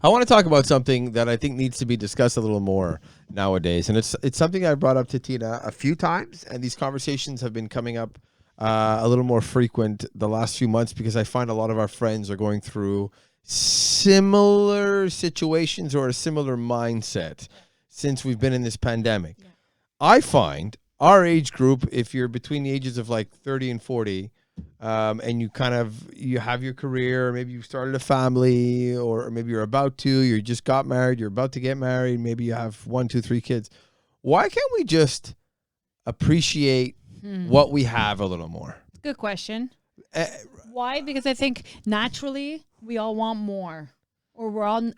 I want to talk about something that I think needs to be discussed a little more nowadays, and it's something I brought up to Tina a few times, and these conversations have been coming up a little more frequent the last few months because I find a lot of our friends are going through similar situations or a similar mindset since we've been in this pandemic. Yeah. I find our age group, if you're between the ages of like 30 and 40, and you have your career, maybe you've started a family, or maybe you're about to, you just got married, you're about to get married, maybe you have 1, 2, 3 kids. Why can't we just appreciate what we have a little more? Good question. Why? Because I think naturally we all want more. Or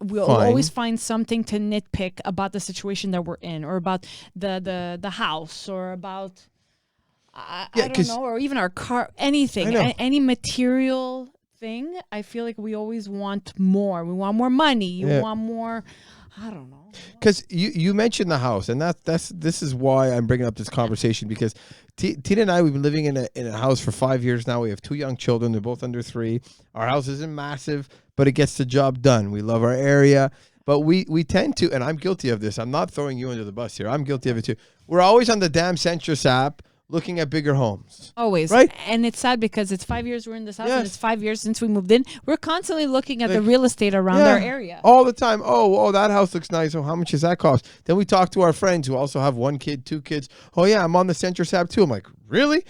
we'll always find something to nitpick about the situation that we're in, or about the house, or about I don't know, or even our car, anything, any material thing. I feel like we always want more. We want more money. You want more. I don't know. Because you mentioned the house, and this is why I'm bringing up this conversation, because Tina and I, we've been living in a house for 5 years now. We have 2 young children. They're both under 3. Our house isn't massive, but it gets the job done. We love our area, but we tend to, and I'm guilty of this. I'm not throwing you under the bus here. I'm guilty of it too. We're always on the damn Centris app looking at bigger homes. Always. Right? And it's sad because it's 5 years we're in this house, and it's 5 years since we moved in. We're constantly looking at the real estate around our area. All the time. Oh, that house looks nice. Oh, how much does that cost? Then we talk to our friends who also have 1 kid, 2 kids. Oh, yeah, I'm on the Centris app too. I'm like, really?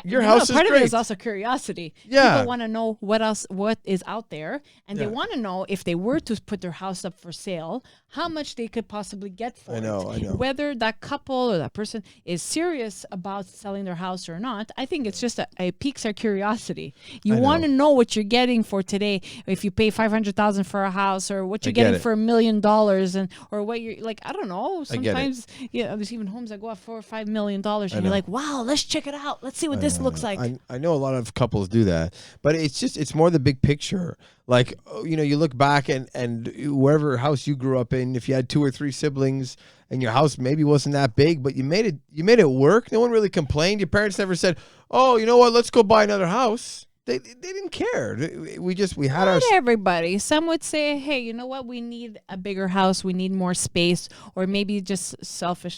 Your house is great. Part of it is also curiosity. Yeah. People want to know what is out there, and they want to know if they were to put their house up for sale, how much they could possibly get for it. I know. Whether that couple or that person is serious about selling their house or not, I think it's just it piques our curiosity. You want to know what you're getting for today. If you pay $500,000 for a house, or what you're getting for $1 million, and or what you're like, I don't know. Sometimes there's even homes that go up $4 or $5 million, and you're like, wow, let's check it out. Let's see what this looks like. I know a lot of couples do that, but it's more the big picture. Like, you look back and wherever house you grew up in, if you had 2 or 3 siblings and your house maybe wasn't that big, but you made it work. No one really complained. Your parents never said, "Oh, you know what? Let's go buy another house." They didn't care. We had Not everybody. Some would say, "Hey, you know what? We need a bigger house. We need more space," or maybe just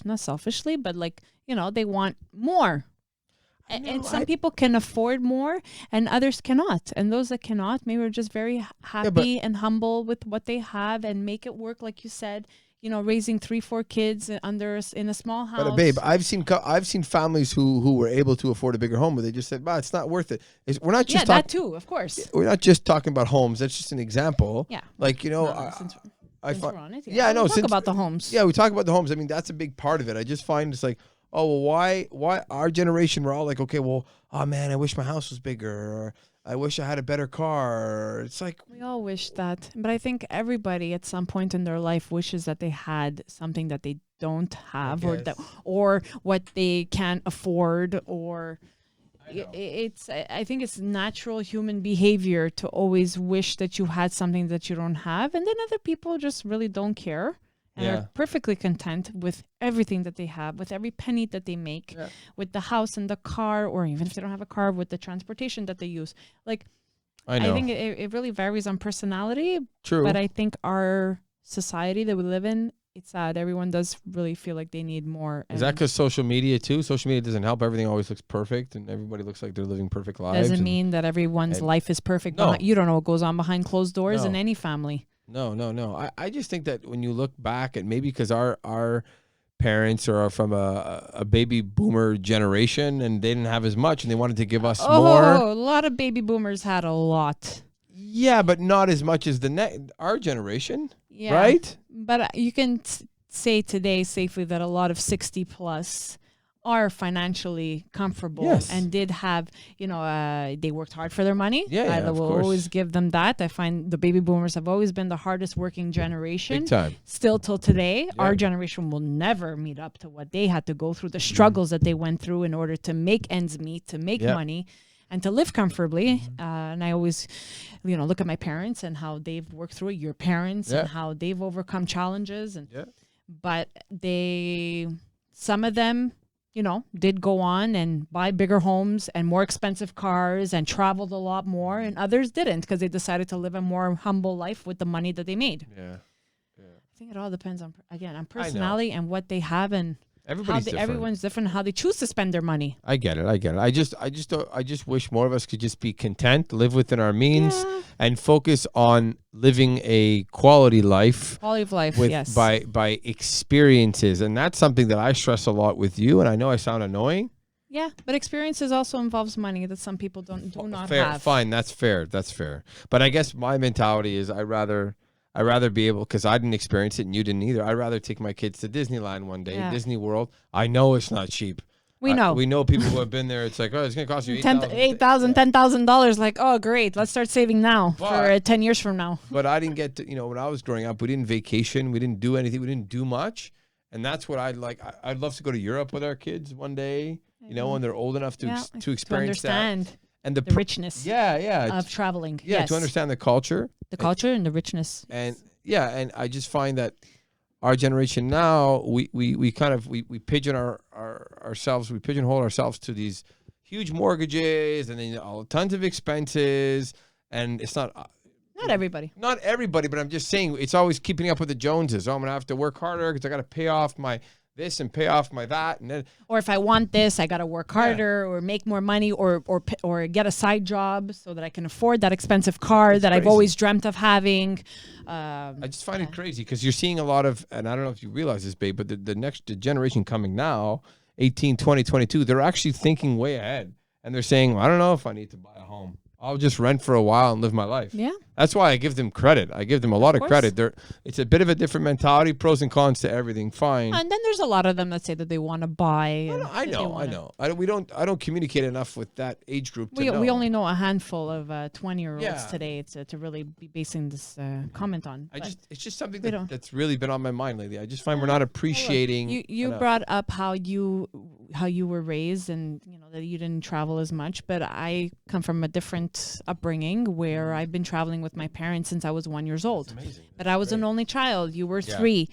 not selfishly, but like, they want more. And some people can afford more and others cannot. And those that cannot, maybe are just very happy and humble with what they have and make it work, like you said, raising 3-4 kids in a small house. But babe, I've seen families who were able to afford a bigger home, but they just said, it's not worth it. We're not just that too, of course. We're not just talking about homes. That's just an example. Yeah. Like, since we're on it, I know. Talk about the homes. Yeah, we talk about the homes. I mean, that's a big part of it. I just find it's like, oh, well, why our generation, we're all like, okay, well, oh man, I wish my house was bigger, or I wish I had a better car. It's like, we all wish that, but I think everybody at some point in their life wishes that they had something that they don't have, or what they can't afford, or I think it's natural human behavior to always wish that you had something that you don't have, and then other people just really don't care. And are perfectly content with everything that they have, with every penny that they make, with the house and the car, or even if they don't have a car, with the transportation that they use. Like, I think it really varies on personality. True. But I think our society that we live in, it's sad. Everyone does really feel like they need more. Is that because social media too? Social media doesn't help. Everything always looks perfect, and everybody looks like they're living perfect lives. Doesn't mean that everyone's life is perfect. No. You don't know what goes on behind closed doors in any family. No. I just think that when you look back, and maybe because our parents are from a baby boomer generation, and they didn't have as much, and they wanted to give us more. Oh, a lot of baby boomers had a lot. Yeah, but not as much as our generation, right? But you can say today safely that a lot of 60 plus are financially comfortable and did have, they worked hard for their money. I will always give them that. I find the baby boomers have always been the hardest working generation. Big time. Still till today. Our generation will never meet up to what they had to go through, the struggles that they went through in order to make ends meet, to make money, and to live comfortably. And I always, look at my parents and how they've worked through it, your parents, and how they've overcome challenges. But some of them did go on and buy bigger homes and more expensive cars and traveled a lot more, and others didn't because they decided to live a more humble life with the money that they made. Yeah. I think it all depends on I personality and what they have and Everybody's different. everyone's different how they choose to spend their money. I get it. I just wish more of us could just be content, live within our means, and focus on living a quality life. Quality of life, with, yes. By experiences, and that's something that I stress a lot with you. And I know I sound annoying. Yeah, but experiences also involves money that some people do not have. Fine, that's fair. But I guess my mentality is I'd rather be able, because I didn't experience it and you didn't either. I'd rather take my kids to Disneyland one day, Disney World. I know it's not cheap. We know people who have been there. It's like, oh, it's going to cost you $10,000. Like, oh, great. Let's start saving now for 10 years from now. But I didn't get to, when I was growing up, we didn't vacation. We didn't do anything. We didn't do much. And that's what I'd like. I'd love to go to Europe with our kids one day, when they're old enough to experience to understand that. And the richness of traveling. Yeah, to understand the culture. The culture and the richness. And and I just find that our generation now, we pigeonhole ourselves to these huge mortgages and then tons of expenses, and it's not everybody. Not everybody, but I'm just saying it's always keeping up with the Joneses. Oh, I'm gonna have to work harder because I got to pay off my this and pay off my that, and then, or if I want this, I got to work harder or make more money or get a side job so that I can afford that expensive car that I've always dreamt of having. I just find it crazy because you're seeing a lot of, and I don't know if you realize this, babe, but the next generation coming now, 18, 20, 22, they're actually thinking way ahead, and they're saying, I don't know if I need to buy a home. I'll just rent for a while and live my life. Yeah. That's why I give them credit. I give them a lot of credit. It's a bit of a different mentality, pros and cons to everything. Fine. And then there's a lot of them that say that they want to buy. I know. I don't communicate enough with that age group. We only know a handful of 20-year-olds today to really be basing this comment on. It's just something that's really been on my mind lately. I just find we're not appreciating. You brought up how you were raised and that you didn't travel as much, but I come from a different upbringing where I've been traveling with my parents since I was 1 year old. But I was an only child. You were 3.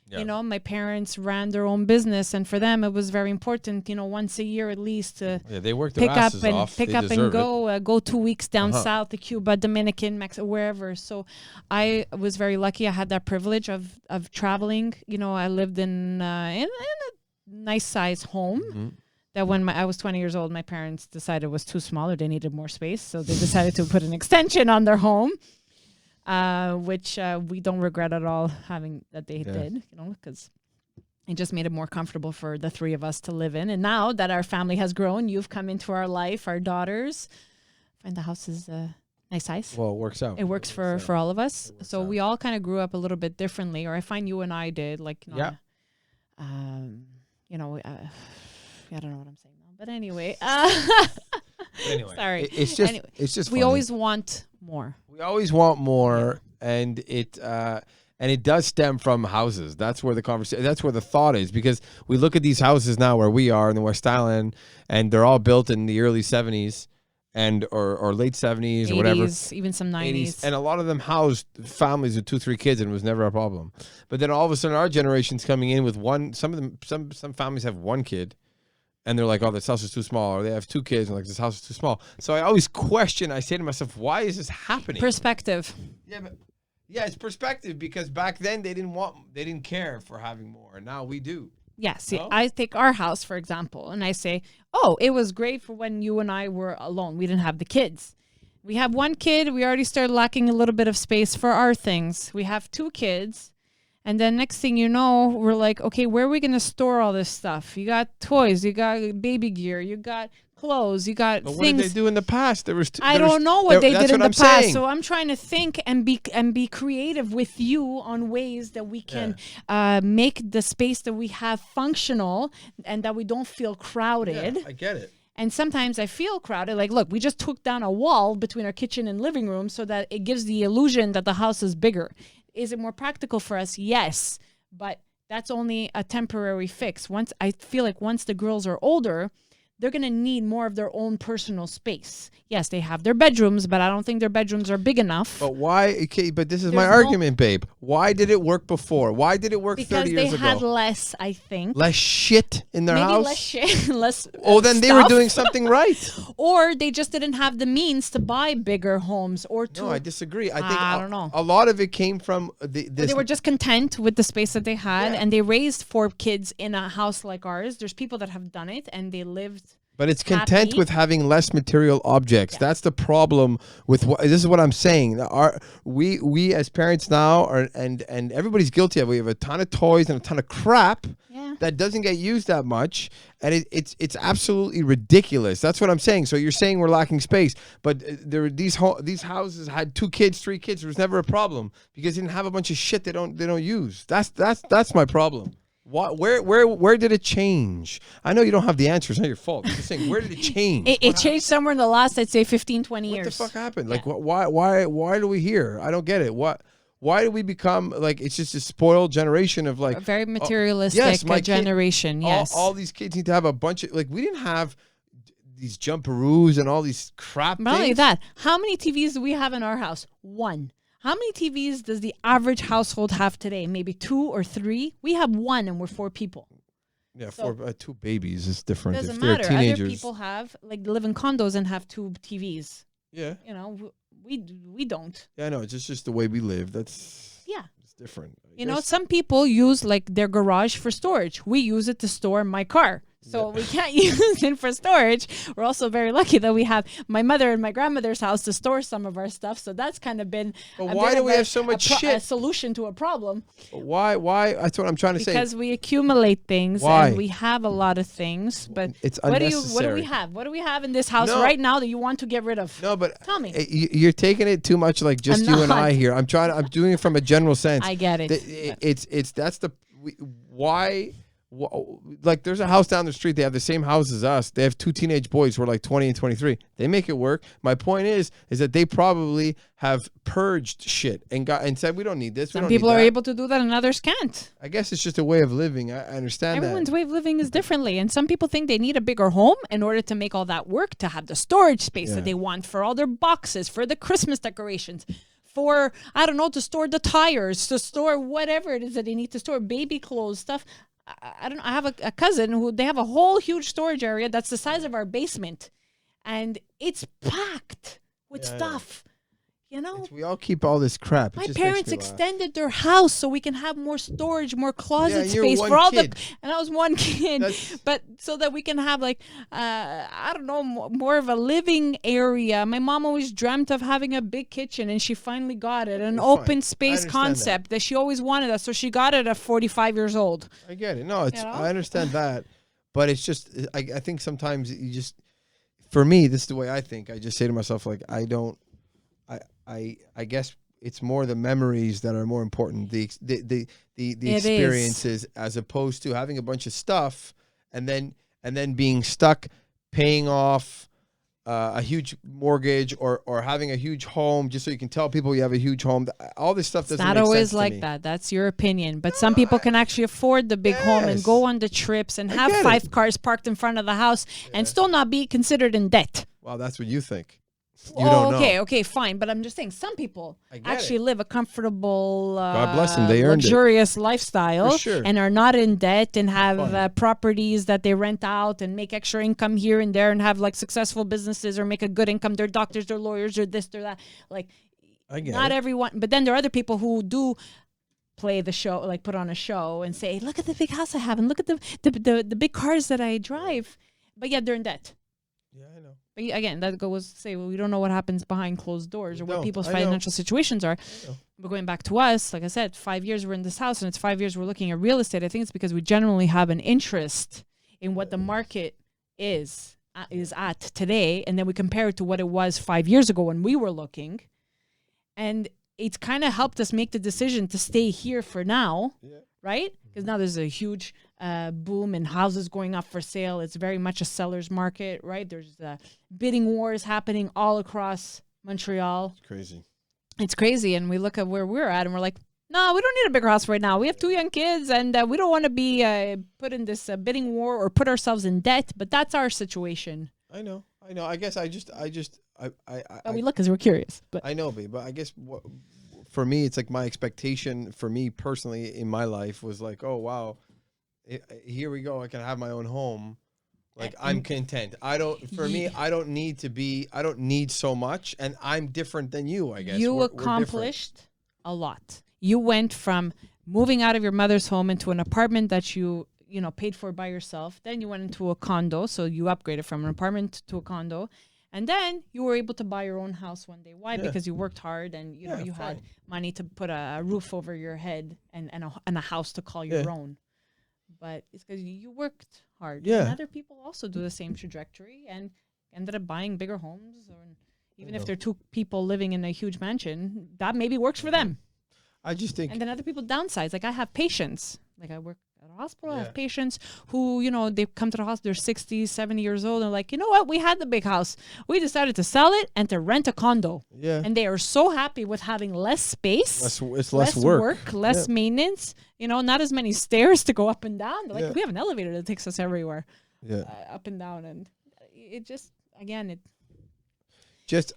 Yeah. My parents ran their own business, and for them it was very important, once a year at least to they worked their asses off. Pick up and go 2 weeks down south to Cuba, Dominican, Mexico, wherever. So I was very lucky. I had that privilege of traveling. I lived in a nice size home. Mm-hmm. That when I was 20 years old, my parents decided it was too small or they needed more space. So they decided to put an extension on their home, which we don't regret at all having that they did, because it just made it more comfortable for the 3 of us to live in. And now that our family has grown, you've come into our life, our daughters. I find the house is nice size. Well, it works out. It works for all of us. So we all kind of grew up a little bit differently, or I find you and I did. Like, I don't know what I'm saying now, but anyway. Sorry. It's just. We always want more. We always want more, and it does stem from houses. That's where the conversation. That's where the thought is, because we look at these houses now where we are in the West Island, and they're all built in the early 70s, or late 70s 80s, or whatever, even some 90s, and a lot of them housed families with 2-3 kids, and it was never a problem. But then all of a sudden, our generation's coming in with one. Some families have 1 kid. And they're like, oh, this house is too small. Or they have 2 kids and like, this house is too small. So I always question, I say to myself, why is this happening? Perspective. Yeah, it's perspective, because back then they didn't care for having more. And now we do. Yes. Yeah, I take our house, for example, and I say, oh, it was great for when you and I were alone. We didn't have the kids. We have 1 kid. We already started lacking a little bit of space for our things. We have 2 kids. And then next thing you know, we're like, okay, where are we going to store all this stuff? You got toys, you got baby gear, you got clothes, you got things. What did they do in the past? I don't know what they did in the past. So I'm trying to think and be creative with you on ways that we can make the space that we have functional and that we don't feel crowded. Yeah, I get it. And sometimes I feel crowded. Like, look, we just took down a wall between our kitchen and living room so that it gives the illusion that the house is bigger. Is it more practical for us? Yes, but that's only a temporary fix. Once the girls are older, they're going to need more of their own personal space. Yes, they have their bedrooms, but I don't think their bedrooms are big enough. But why? Okay, but this is my There's argument, babe. Why did it work before? Why did it work because 30 they years had ago? less, I think. Less shit in their Maybe house? less shit, less Oh, then they were stuff. doing something right. Or they just didn't have the means to buy bigger homes or to. No, I disagree. I think I don't know. a lot of it came from this. They were just content with the space that they had, and they raised 4 kids in a house like ours. There's people that have done it, and they lived. But it's content happy. with having less material objects. That's the problem with this is what I'm saying. We as parents now and everybody's guilty of it. We have a ton of toys and a ton of crap that doesn't get used that much, and it's absolutely ridiculous. That's what I'm saying. So you're saying we're lacking space, but these houses had 2 kids, 3 kids. There was never a problem because they didn't have a bunch of shit they don't use. That's my problem. Where did it change? I know you don't have the answer. It's not your fault. I'm just saying, where did it change? It changed somewhere in the last, I'd say, 15, 20 years. What the fuck happened? Like, why do we hear? I don't get it. Why do we become like it's just a spoiled generation of like a very materialistic generation? Yes, all these kids need to have a bunch of like we didn't have these jumperoos and all these crap. Not only that, how many TVs do we have in our house? 1. How many TVs does the average household have today? Maybe 2 or 3. We have 1, and we're 4 people. Yeah, so 2 babies is different. Doesn't if matter. They're teenagers. Other people have live in condos and have 2 TVs. Yeah, we don't. Yeah, I know. It's just the way we live. It's different. You know, some people use their garage for storage. We use it to store my car. So we can't use it for storage. We're also very lucky that we have my mother and my grandmother's house to store some of our stuff. So that's kind of been why do we have so much shit? A solution to a problem. Why? That's what I'm trying to say. Because we accumulate things and we have a lot of things. But it's what unnecessary. do we have? What do we have in this house right now that you want to get rid of? No, but tell me. You're taking it too much like just you and I here. I'm doing it from a general sense. I get it. Why. Like there's a house down the street. They have the same house as us. They have 2 teenage boys who are like 20 and 23. They make it work. My point is that they probably have purged shit and said we don't need this. Some people are able to do that and others can't. I guess it's just a way of living. I understand Everyone's way of living is differently, and some people think they need a bigger home in order to make all that work, to have the storage space that they want for all their boxes, for the Christmas decorations, for I don't know, to store the tires, to store whatever it is that they need to store, baby clothes, stuff. I don't know. I have a cousin who they have a whole huge storage area that's the size of our basement, and it's packed with stuff. You know, we all keep all this crap. My parents extended their house so we can have more storage, more closet space for all kid. and I was 1 kid, but so that we can have I don't know, more of a living area. My mom always dreamt of having a big kitchen, and she finally got it. An open space concept that she always wanted us, so she got it at 45 years old. I get it. No, I understand that, but it's just I think sometimes you just, for me, this is the way I think. I just say to myself like I guess it's more the memories that are more important, the experiences, as opposed to having a bunch of stuff and then being stuck paying off a huge mortgage or having a huge home just so you can tell people you have a huge home. All this stuff doesn't make sense to me. Not always like that. That's your opinion. But some people can actually afford the big home and go on the trips and have 5 cars parked in front of the house and still not be considered in debt. Well, that's what you think. You don't know. Okay, fine. But I'm just saying, some people actually live a comfortable, God bless them, they earned luxurious lifestyle sure. and are not in debt and have properties that they rent out and make extra income here and there and have successful businesses or make a good income. They're doctors, they're lawyers, or this, or that. Not everyone. But then there are other people who do play the show, put on a show and say, look at the big house I have and look at the big cars that I drive. But yet they're in debt. Yeah, I know. But again, that goes to say, we don't know what happens behind closed doors or what people's financial situations are. But going back to us, like I said, 5 years we're in this house and it's 5 years we're looking at real estate. I think it's because we generally have an interest in what the market is at today. And then we compare it to what it was 5 years ago when we were looking. And it's kind of helped us make the decision to stay here for now, right? Because now there's a huge boom in houses going up for sale. It's very much a seller's market, right? There's bidding wars happening all across Montreal. It's crazy. It's crazy. And we look at where we're at and we're like, No, we don't need a bigger house right now. We have 2 young kids, and we don't want to be put in this bidding war or put ourselves in debt. But that's our situation. I know. I guess I We look because we're curious. But I know, but I guess for me, it's like my expectation for me personally in my life was like, oh wow, here we go. I can have my own home. Like I'm content. I don't need so much, and I'm different than you, I guess. You We're accomplished a lot. You went from moving out of your mother's home into an apartment that you paid for by yourself. Then you went into a condo, so you upgraded from an apartment to a condo. And then you were able to buy your own house one day. Why? Yeah. Because you worked hard and you had money to put a roof over your head and a house to call your own. But it's because you worked hard. Yeah. And other people also do the same trajectory and ended up buying bigger homes. Or even if they're 2 people living in a huge mansion, that maybe works for them. I just think. And then other people downsize. Like I have patients. Like I work at a hospital. I Yeah. have patients who, they come to the hospital, they're 60, 70 years old. And like, you know what? We had the big house. We decided to sell it and to rent a condo. Yeah. And they are so happy with having less space. It's less work. Less maintenance. Not as many stairs to go up and down. They're like, Yeah. we have an elevator that takes us everywhere. Yeah. Up and down. And it just, again, it. Just,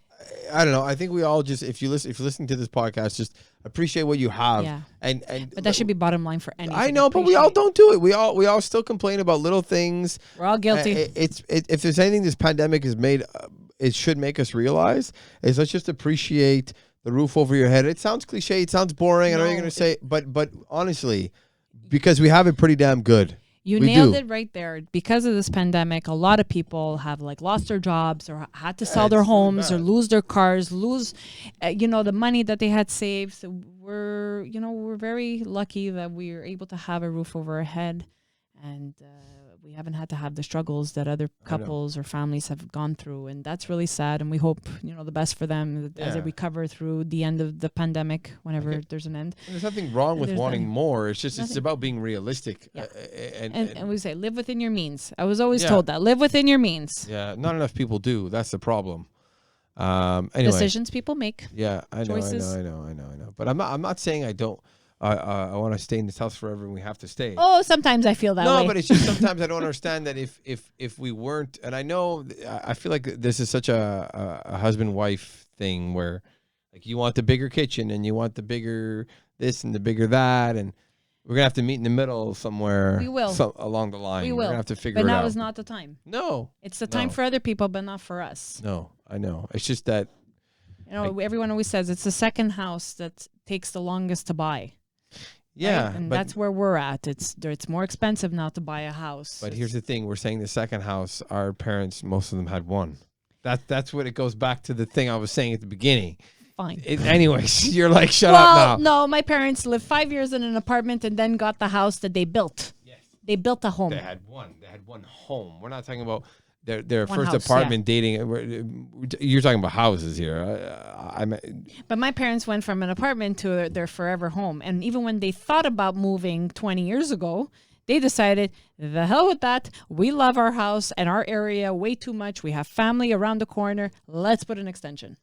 I don't know. I think we all just, if you're listening to this podcast, just appreciate what you have. Yeah. And But that should be bottom line for anything. I know, but we all don't do it. We all still complain about little things. We're all guilty. If there's anything this pandemic has made, it should make us realize is let's just appreciate the roof over your head. It sounds cliche. It sounds boring. I know you're going to say, but honestly, because we have it pretty damn good. You nailed it right there. Because of this pandemic, a lot of people have lost their jobs or had to sell their homes or lose their cars, lose, the money that they had saved. So we're very lucky that we are able to have a roof over our head, and we haven't had to have the struggles that other couples or families have gone through, and that's really sad. And we hope the best for them as they recover through the end of the pandemic, whenever there's an end. And there's nothing wrong with wanting more. It's just it's about being realistic. Yeah. And we say live within your means. I was always told that live within your means. Yeah, not enough people do. That's the problem. Anyway, decisions people make. Yeah, I know. But I'm not saying I don't. I want to stay in this house forever and we have to stay. Oh, sometimes I feel that way. No, but it's just sometimes I don't understand that if we weren't, and I know, I feel like this is such a husband-wife thing where like you want the bigger kitchen and you want the bigger this and the bigger that, and we're going to have to meet in the middle somewhere. We will. Along the line. We will. We're going to have to figure it out. But now is not the time. No. It's the time for other people, but not for us. No, I know. It's just that. Everyone always says it's the second house that takes the longest to buy. Yeah, right? And that's where we're at. It's more expensive now to buy a house. But here's the thing: we're saying the second house. Our parents, most of them had one. That's what it goes back to the thing I was saying at the beginning. Fine. Anyways, you're like, shut up now. No, my parents lived 5 years in an apartment and then got the house that they built. Yes. They built a home. They had one home. We're not talking about their one first house, apartment dating. You're talking about houses here. But my parents went from an apartment to their forever home. And even when they thought about moving 20 years ago, they decided, the hell with that. We love our house and our area way too much. We have family around the corner. Let's put an extension.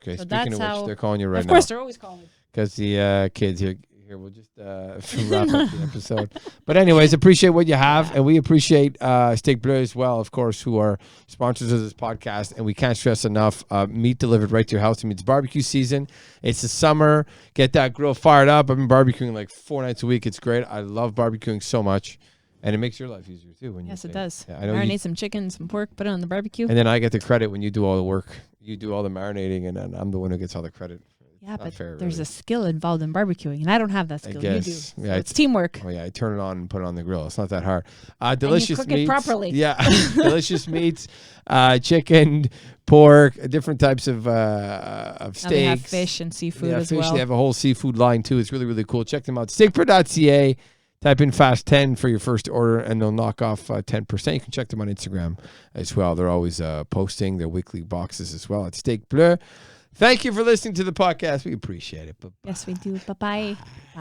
Okay, so speaking of which, they're calling you right now. Of course, they're always calling. Because the kids here, we'll just wrap up the episode. But anyways, appreciate what you have. And we appreciate Steak Bleu as well, of course, who are sponsors of this podcast. And we can't stress enough, meat delivered right to your house. I mean, it's barbecue season. It's the summer. Get that grill fired up. I've been barbecuing like 4 nights a week. It's great. I love barbecuing so much. And it makes your life easier, too. Yes, it does. Yeah, I know marinate some chicken, some pork, put it on the barbecue. And then I get the credit when you do all the work. You do all the marinating, and then I'm the one who gets all the credit. Yeah, but there's a skill involved in barbecuing, and I don't have that skill. You do. So yeah, it's teamwork. Oh yeah, I turn it on and put it on the grill. It's not that hard. Delicious and you cook meats. it properly. Yeah, delicious meats, chicken, pork, different types of steaks. Now they have fish and seafood as well. They have a whole seafood line too. It's really, really cool. Check them out. Steakpro.ca. Type in Fast 10 for your first order, and they'll knock off 10%. You can check them on Instagram as well. They're always posting their weekly boxes as well at Steak Bleu. Thank you for listening to the podcast. We appreciate it. Bye-bye. Yes, we do. Bye-bye.